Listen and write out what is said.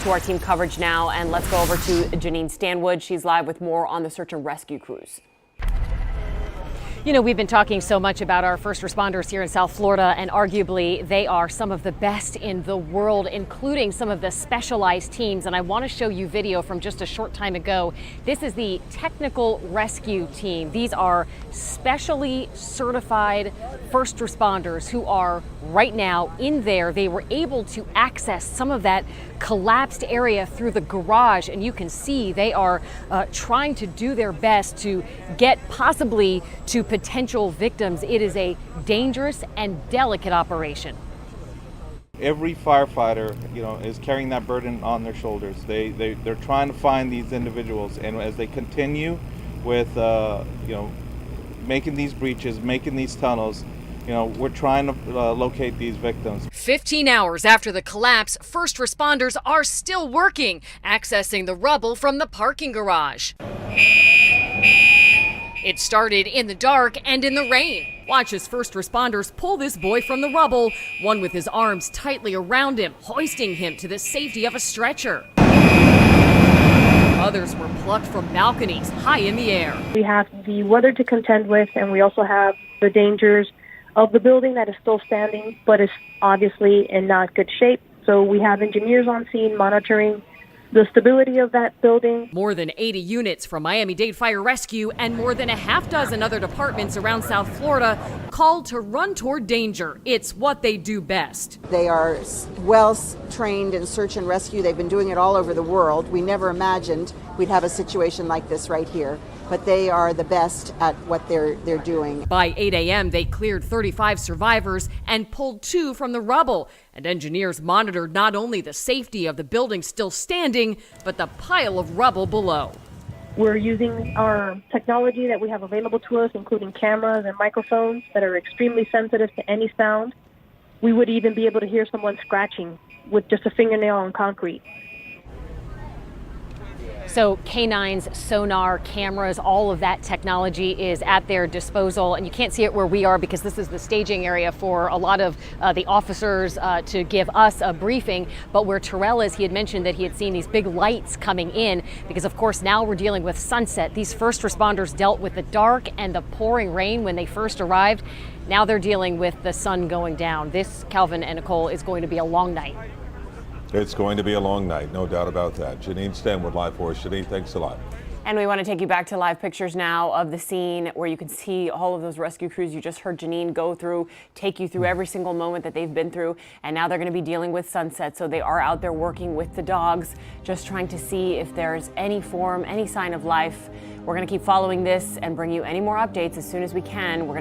to our team coverage now, and let's go over to Janine Stanwood. She's live with more on the search and rescue crews. You know, we've been talking so much about our first responders here in South Florida, and arguably they are some of the best in the world, including some of the specialized teams. And I want to show you video from just a short time ago. This is the technical rescue team. These are specially certified first responders who are right now in there. They were able to access some of that collapsed area through the garage, and you can see they are trying to do their best to get possibly to potential victims. It is a dangerous and delicate operation. Every firefighter, is carrying that burden on their shoulders. They're trying to find these individuals, and as they continue with, making these breaches, making these tunnels, we're trying to locate these victims. 15 hours after the collapse, first responders are still working, accessing the rubble from the parking garage. It started in the dark and in the rain. Watch as first responders pull this boy from the rubble, one with his arms tightly around him, hoisting him to the safety of a stretcher. Others were plucked from balconies high in the air. We have the weather to contend with, and we also have the dangers of the building that is still standing, but is obviously in not good shape. So we have engineers on scene monitoring the stability of that building. More than 80 units from Miami-Dade Fire Rescue and more than a half dozen other departments around South Florida called to run toward danger. It's what they do best. They are well trained in search and rescue. They've been doing it all over the world. We never imagined we'd have a situation like this right here, but they are the best at what they're doing. By 8 a.m., they cleared 35 survivors and pulled 2 from the rubble. And engineers monitored not only the safety of the building still standing, but the pile of rubble below. We're using our technology that we have available to us, including cameras and microphones that are extremely sensitive to any sound. We would even be able to hear someone scratching with just a fingernail on concrete. So canines, sonar, cameras, all of that technology is at their disposal. And you can't see it where we are because this is the staging area for a lot of the officers to give us a briefing. But where Terrell is, he had mentioned that he had seen these big lights coming in because, of course, now we're dealing with sunset. These first responders dealt with the dark and the pouring rain when they first arrived. Now they're dealing with the sun going down. This, Calvin and Nicole, is going to be a long night. It's going to be a long night, no doubt about that. Janine Stanwood live for us. Janine, thanks a lot. And we want to take you back to live pictures now of the scene where you can see all of those rescue crews you just heard Janine go through, take you through every single moment that they've been through. And now they're going to be dealing with sunset. So they are out there working with the dogs, just trying to see if there's any form, any sign of life. We're going to keep following this and bring you any more updates as soon as we can. We're going to